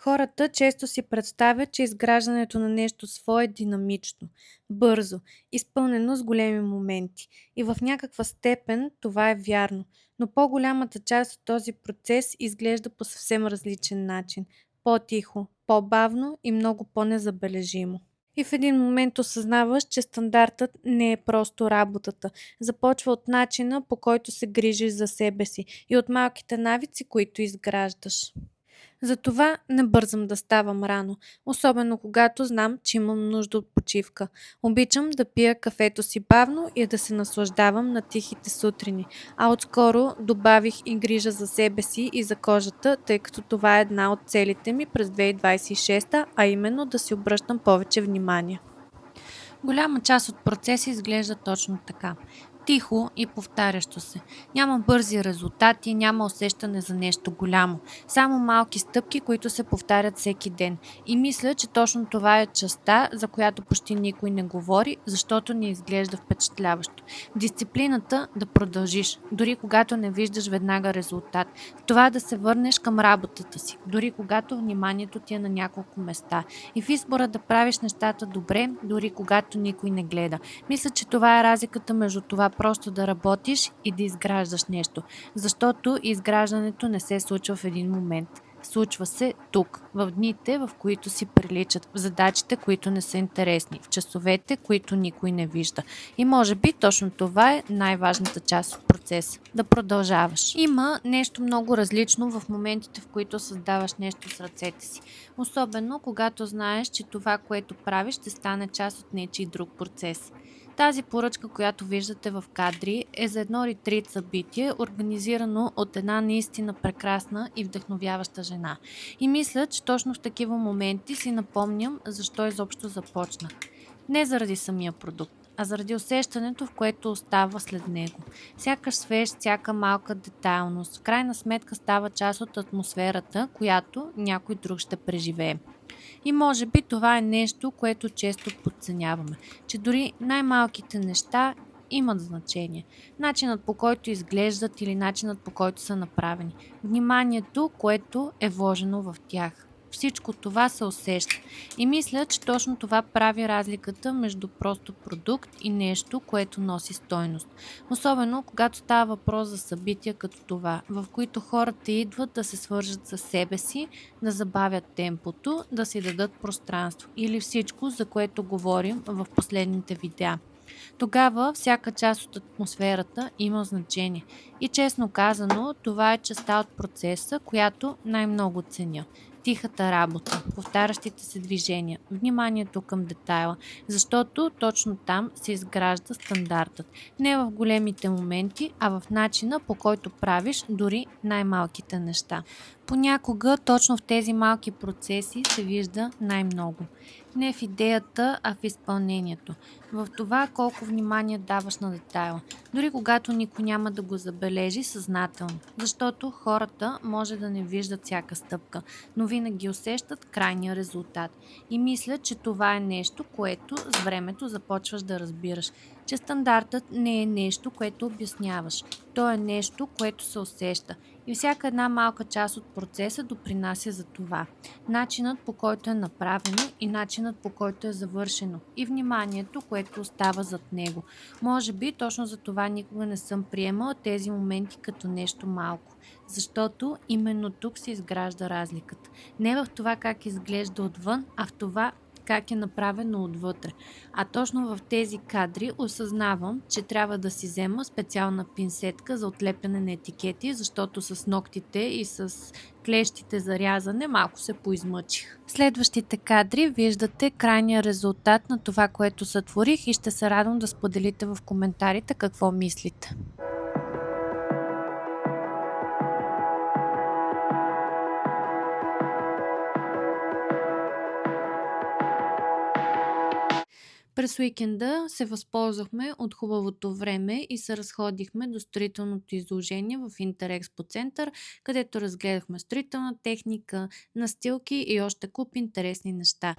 Хората често си представят, че изграждането на нещо свое е динамично, бързо, изпълнено с големи моменти. И в някаква степен това е вярно, но по-голямата част от този процес изглежда по съвсем различен начин. По-тихо, по-бавно и много по-незабележимо. И в един момент осъзнаваш, че стандартът не е просто работата. Започва от начина, по който се грижиш за себе си и от малките навици, които изграждаш. Затова не бързам да ставам рано, особено когато знам, че имам нужда от почивка. Обичам да пия кафето си бавно и да се наслаждавам на тихите сутрини, а отскоро добавих и грижа за себе си и за кожата, тъй като това е една от целите ми през 2026, а именно да си обръщам повече внимание. Голяма част от процеса изглежда точно така. Тихо и повтарящо се. Няма бързи резултати, няма усещане за нещо голямо. Само малки стъпки, които се повтарят всеки ден. И мисля, че точно това е частта, за която почти никой не говори, защото не изглежда впечатляващо. Дисциплината да продължиш, дори когато не виждаш веднага резултат. Това да се върнеш към работата си, дори когато вниманието ти е на няколко места. И в избора да правиш нещата добре, дори когато никой не гледа. Мисля, че това е разликата между това просто да работиш и да изграждаш нещо. Защото изграждането не се случва в един момент. Случва се тук, в дните, в които си приличат, в задачите, които не са интересни, в часовете, които никой не вижда. И може би точно това е най-важната част от процеса. Да продължаваш. Има нещо много различно в моментите, в които създаваш нещо с ръцете си. Особено когато знаеш, че това, което правиш, ще стане част от нечий друг процес. Тази поръчка, която виждате в кадри, е за едно ретрит събитие, организирано от една наистина прекрасна и вдъхновяваща жена. И мисля, че точно в такива моменти си напомням защо изобщо започнах. Не заради самия продукт, а заради усещането, в което остава след него. Сякаш свеж, всяка малка детайлност, в крайна сметка става част от атмосферата, която някой друг ще преживее. И може би това е нещо, което често подценяваме, че дори най-малките неща имат значение. Начинът, по който изглеждат, или начинът, по който са направени. Вниманието, което е вложено в тях. Всичко това се усеща. И мисля, че точно това прави разликата между просто продукт и нещо, което носи стойност. Особено когато става въпрос за събития като това, в които хората идват да се свържат със себе си, да забавят темпото, да си дадат пространство или всичко, за което говорим в последните видеа. Тогава всяка част от атмосферата има значение. И честно казано, това е частта от процеса, която най-много ценя. Тихата работа, повтарящите се движения, вниманието към детайла, защото точно там се изгражда стандартът. Не в големите моменти, а в начина, по който правиш дори най-малките неща. Понякога точно в тези малки процеси се вижда най-много. Не в идеята, а в изпълнението. В това колко внимание даваш на детайла. Дори когато никой няма да го забележи съзнателно. Защото хората може да не виждат всяка стъпка, но винаги усещат крайния резултат. И мисля, че това е нещо, което с времето започваш да разбираш. Че стандартът не е нещо, което обясняваш. То е нещо, което се усеща. И всяка една малка част от процеса допринася за това. Начинът, по който е направено, и начинът, по който е завършено. И вниманието, което остава зад него. Може би точно за това никога не съм приемала тези моменти като нещо малко. Защото именно тук се изгражда разликата. Не в това как изглежда отвън, а в това как е направено отвътре. А точно в тези кадри осъзнавам, че трябва да си взема специална пинсетка за отлепяне на етикети, защото с ногтите и с клещите за рязане малко се поизмъчих. В следващите кадри виждате крайния резултат на това, което сътворих, и ще се радвам да споделите в коментарите какво мислите. През уикенда се възползвахме от хубавото време и се разходихме до строителното изложение в Интерекспо център, където разгледахме строителна техника, настилки и още куп интересни неща.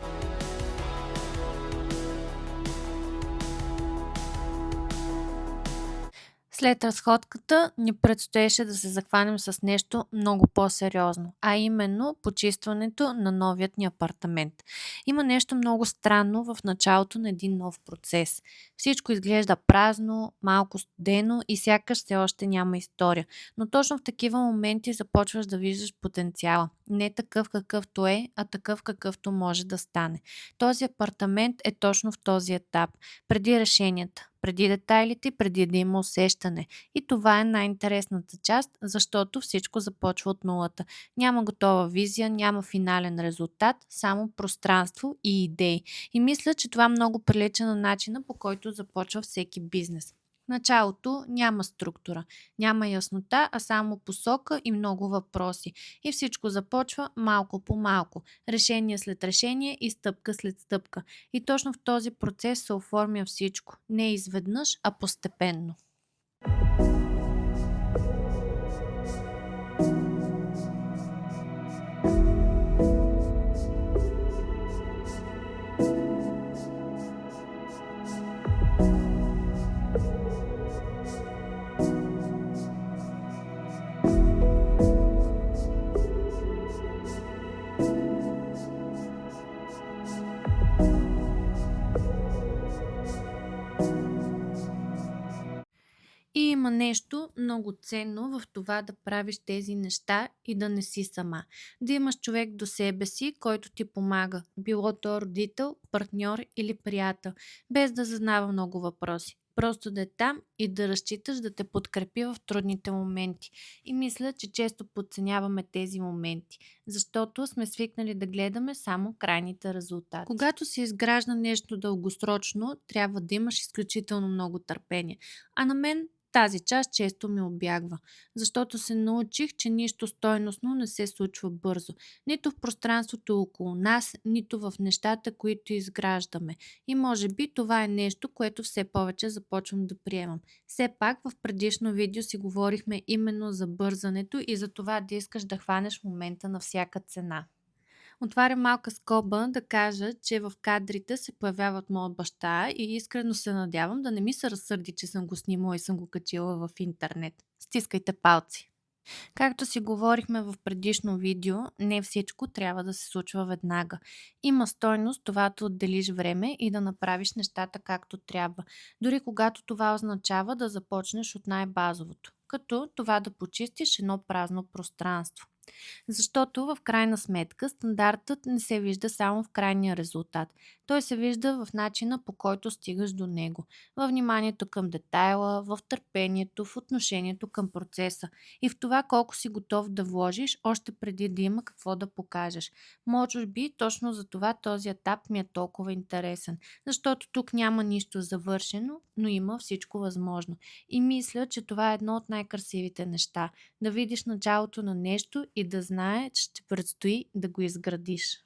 След разходката ни предстоеше да се захванем с нещо много по-сериозно, а именно почистването на новият ни апартамент. Има нещо много странно в началото на един нов процес. Всичко изглежда празно, малко студено и сякаш все още няма история. Но точно в такива моменти започваш да виждаш потенциала. Не такъв какъвто е, а такъв какъвто може да стане. Този апартамент е точно в този етап преди решенията, преди детайлите, преди да има усещане. И това е най-интересната част, защото всичко започва от нулата. Няма готова визия, няма финален резултат, само пространство и идеи. И мисля, че това много прилича на начина, по който започва всеки бизнес. В началото няма структура, няма яснота, а само посока и много въпроси. И всичко започва малко по малко, решение след решение и стъпка след стъпка. И точно в този процес се оформя всичко. Не изведнъж, а постепенно. И има нещо много ценно в това да правиш тези неща и да не си сама. Да имаш човек до себе си, който ти помага, било то родител, партньор или приятел, без да задава много въпроси. Просто да е там и да разчиташ да те подкрепи в трудните моменти. И мисля, че често подценяваме тези моменти, защото сме свикнали да гледаме само крайните резултати. Когато се изгражда нещо дългосрочно, трябва да имаш изключително много търпение. А на мен тази част често ми обягва, защото се научих, че нищо стойностно не се случва бързо. Нито в пространството около нас, нито в нещата, които изграждаме. И може би това е нещо, което все повече започвам да приемам. Все пак в предишно видео си говорихме именно за бързането и за това да искаш да хванеш момента на всяка цена. Отварям малка скоба да кажа, че в кадрите се появяват моят баща и искрено се надявам да не ми се разсърди, че съм го снимала и съм го качила в интернет. Стискайте палци! Както си говорихме в предишно видео, не всичко трябва да се случва веднага. Има стойност това да отделиш време и да направиш нещата както трябва, дори когато това означава да започнеш от най-базовото, като това да почистиш едно празно пространство. Защото в крайна сметка стандартът не се вижда само в крайния резултат. Той се вижда в начина, по който стигаш до него, във вниманието към детайла, в търпението, в отношението към процеса и в това колко си готов да вложиш, още преди да има какво да покажеш. Може би точно за това този етап ми е толкова интересен, защото тук няма нищо завършено, но има всичко възможно. И мисля, че това е едно от най-красивите неща. Да видиш началото на нещо и да знае, че ще предстои да го изградиш.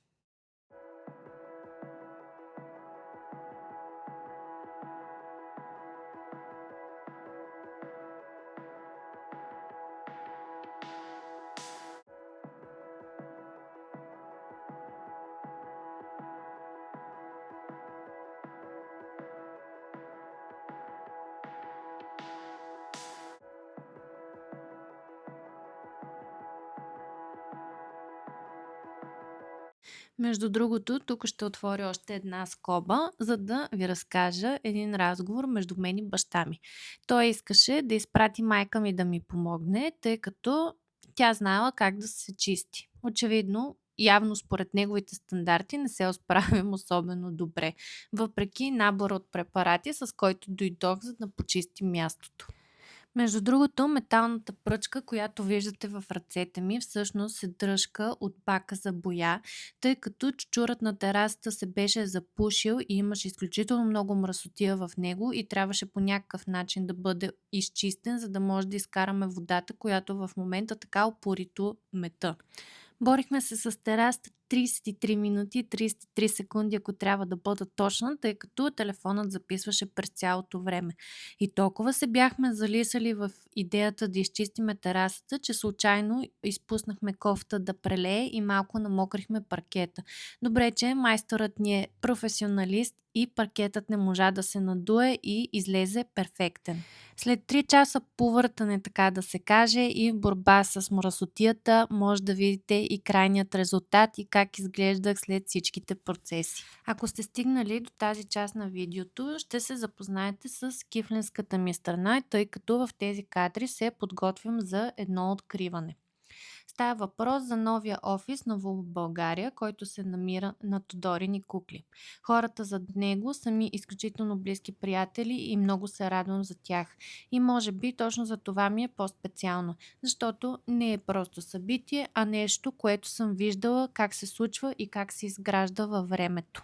Между другото, тук ще отворя още една скоба, за да ви разкажа един разговор между мен и баща ми. Той искаше да изпрати майка ми да ми помогне, тъй като тя знаела как да се чисти. Очевидно, явно според неговите стандарти не се справям особено добре, въпреки набор от препарати, с който дойдох, за да почистим мястото. Между другото, металната пръчка, която виждате в ръцете ми, всъщност е дръжка от бака за боя, тъй като чучурът на терасата се беше запушил и имаше изключително много мръсотия в него и трябваше по някакъв начин да бъде изчистен, за да може да изкараме водата, която в момента така упорито мета. Борихме се с терасата 33 минути и 33 секунди, ако трябва да бъда точна, тъй като телефонът записваше през цялото време. И толкова се бяхме залисали в идеята да изчистиме терасата, че случайно изпуснахме кофта да прелее и малко намокрихме паркета. Добре, че майсторът ни е професионалист и паркетът не можа да се надуе и излезе перфектен. След 3 часа повъртане, така да се каже, и борба с мръсотията, може да видите и крайният резултат и как изглеждах след всичките процеси. Ако сте стигнали до тази част на видеото, ще се запознаете с кифленската ми страна, тъй като в тези кадри се подготвям за едно откриване. Става въпрос за новия офис на ВУЛ в България, който се намира на Тодорини кукли. Хората зад него са ми изключително близки приятели и много се радвам за тях. И може би точно за това ми е по-специално, защото не е просто събитие, а нещо, което съм виждала как се случва и как се изгражда във времето.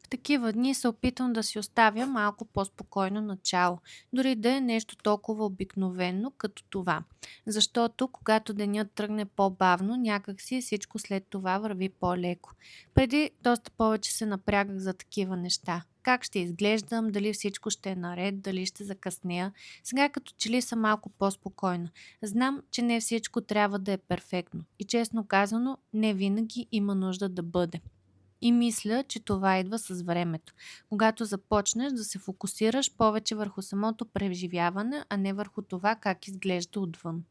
В такива дни се опитвам да си оставя малко по-спокойно начало, дори да е нещо толкова обикновено като това. Защото когато денят тръгне по-бавно, някакси всичко след това върви по-леко. Преди доста повече се напрягах за такива неща. Как ще изглеждам, дали всичко ще е наред, дали ще закъснея. Сега като че ли съм малко по-спокойна. Знам, че не всичко трябва да е перфектно. И честно казано, не винаги има нужда да бъде. И мисля, че това идва с времето. Когато започнеш да се фокусираш повече върху самото преживяване, а не върху това как изглежда отвън.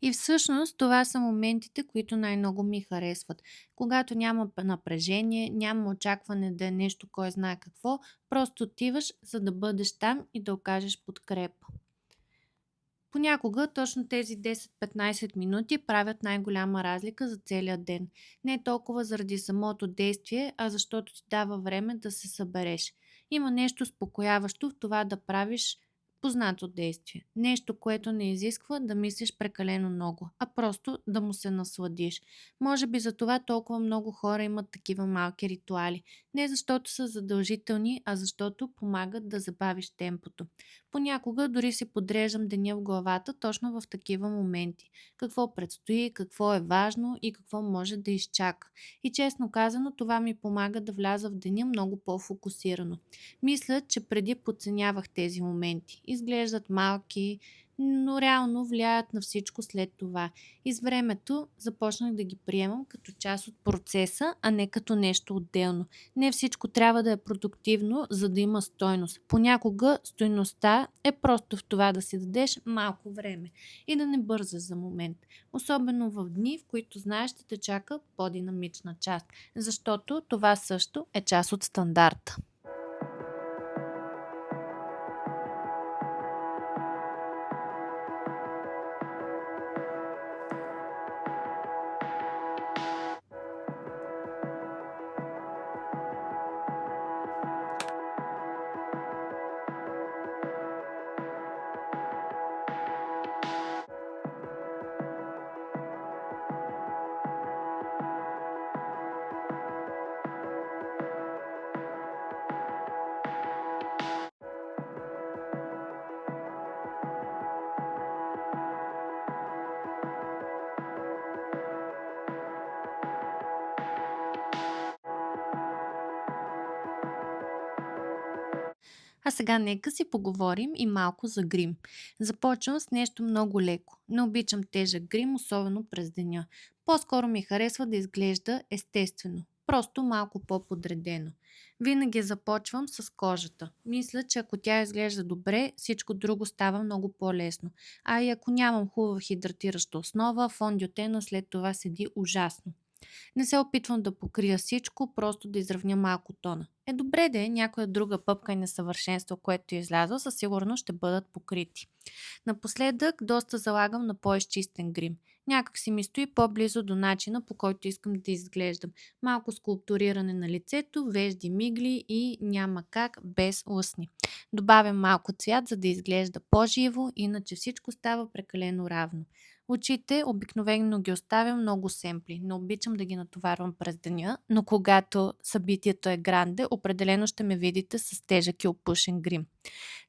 И всъщност това са моментите, които най-много ми харесват. Когато няма напрежение, няма очакване да е нещо кой знае какво, просто отиваш, за да бъдеш там и да окажеш подкрепа. Понякога точно тези 10-15 минути правят най-голяма разлика за целия ден. Не толкова заради самото действие, а защото ти дава време да се събереш. Има нещо спокояващо в това да правиш познато действие. Нещо, което не изисква да мислиш прекалено много, а просто да му се насладиш. Може би за това толкова много хора имат такива малки ритуали. Не защото са задължителни, а защото помагат да забавиш темпото. Понякога дори си подреждам деня в главата точно в такива моменти. Какво предстои, какво е важно и какво може да изчака. И честно казано, това ми помага да вляза в деня много по-фокусирано. Мисля, че преди подценявах тези моменти. Изглеждат малки, но реално влияят на всичко след това. И с времето започнах да ги приемам като част от процеса, а не като нещо отделно. Не всичко трябва да е продуктивно, за да има стойност. Понякога стойността е просто в това да си дадеш малко време и да не бързаш за момент. Особено в дни, в които знаеш, ще те чака по-динамична част, защото това също е част от стандарта. А сега нека си поговорим и малко за грим. Започвам с нещо много леко. Не обичам тежък грим, особено през деня. По-скоро ми харесва да изглежда естествено. Просто малко по-подредено. Винаги започвам с кожата. Мисля, че ако тя изглежда добре, всичко друго става много по-лесно. А и ако нямам хубава хидратираща основа, фондиотена след това седи ужасно. Не се опитвам да покрия всичко, просто да изравня малко тона. Добре да е, някоя друга пъпка и несъвършенство, което е излязла, със сигурност ще бъдат покрити. Напоследък доста залагам на по-изчистен грим. Някак си ми стои по-близо до начина, по който искам да изглеждам. Малко скулптуриране на лицето, вежди мигли и няма как без устни. Добавям малко цвят, за да изглежда по-живо, иначе всичко става прекалено равно. Очите обикновено ги оставям много семпли. Не обичам да ги натоварвам през деня, но когато събитието е гранде, определено ще ме видите с тежък и опушен грим.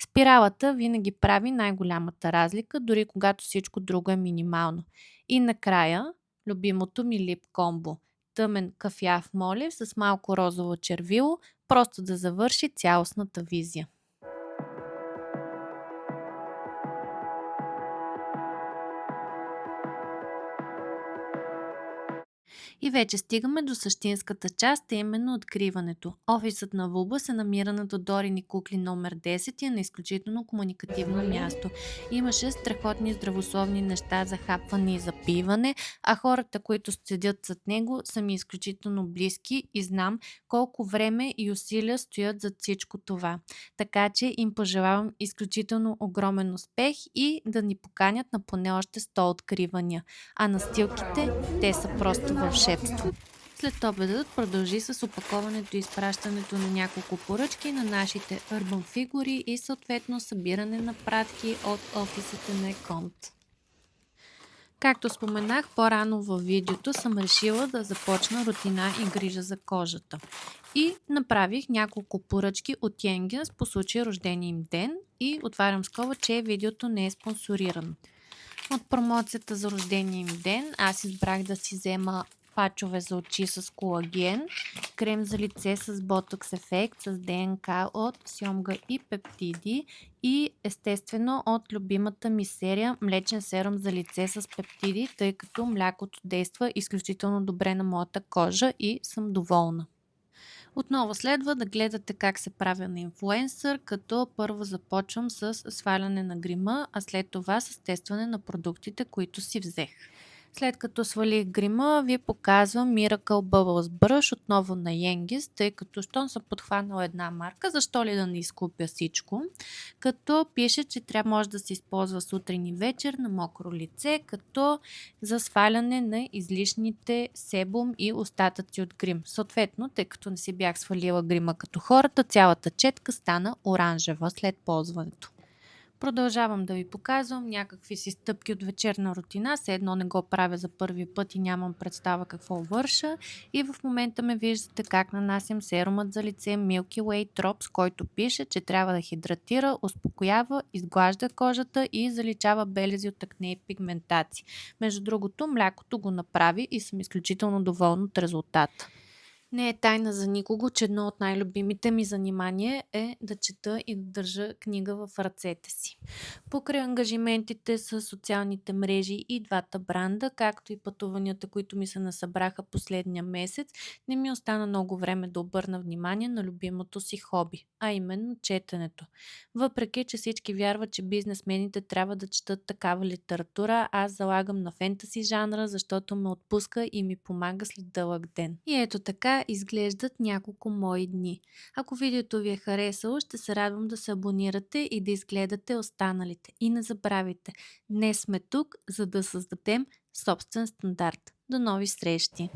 Спиралата винаги прави най-голямата разлика, дори когато всичко друго е минимално. И накрая, любимото ми лип комбо. Тъмен кафяв молив с малко розово червило, просто да завърши цялостната визия. И вече стигаме до същинската част, а именно откриването. Офисът на Вуба се намира на Додорини кукли номер 10 и е на изключително комуникативно място. Имаше страхотни здравословни неща за хапване и за пиване, а хората, които седят зад него, са ми изключително близки и знам колко време и усилия стоят зад всичко това. Така че им пожелавам изключително огромен успех и да ни поканят на поне още 100 откривания. А настилките, те са просто вълшебство. След обедът продължи с опаковането и изпращането на няколко поръчки на нашите Urban фигури и съответно събиране на пратки от офисите на Еконт. Както споменах по-рано във видеото, съм решила да започна рутина и грижа за кожата. И направих няколко поръчки от Йенгенс по случай рождения им ден и отварям скоба, че видеото не е спонсорирано. От промоцията за рождения им ден аз избрах да си взема пачове за очи с колаген, крем за лице с ботокс ефект, с ДНК от сьомга и пептиди и естествено от любимата ми серия млечен серум за лице с пептиди, тъй като млякото действа изключително добре на моята кожа и съм доволна. Отново следва да гледате как се правя на инфлуенсър, като първо започвам с сваляне на грима, а след това с тестване на продуктите, които си взех. След като свалих грима, ви показвам Miracle Bubbles Brush отново на Yengis, тъй като щом съм подхванала една марка, защо ли да не изкупя всичко. Като пише, че трябва може да се използва сутрин и вечер на мокро лице, като за сваляне на излишните себум и остатъци от грим. Съответно, тъй като не си бях свалила грима като хората, цялата четка стана оранжева след ползването. Продължавам да ви показвам някакви си стъпки от вечерна рутина, все едно не го правя за първи път и нямам представа какво върша. И в момента ме виждате как нанасям серумът за лице Milky Way Drops, който пише, че трябва да хидратира, успокоява, изглажда кожата и заличава белези от акне и пигментации. Между другото, млякото го направи и съм изключително доволна от резултата. Не е тайна за никого, че едно от най-любимите ми занимания е да чета и да държа книга в ръцете си. Покрай ангажиментите с социалните мрежи и двата бранда, както и пътуванията, които ми се насъбраха последния месец, не ми остана много време да обърна внимание на любимото си хоби, а именно четенето. Въпреки, че всички вярват, че бизнесмените трябва да четат такава литература, аз залагам на фентаси жанра, защото ме отпуска и ми помага след дълъг ден. И ето така изглеждат няколко мои дни. Ако видеото ви е харесало, ще се радвам да се абонирате и да изгледате останалите. И не забравяйте, днес сме тук, за да създадем собствен стандарт. До нови срещи!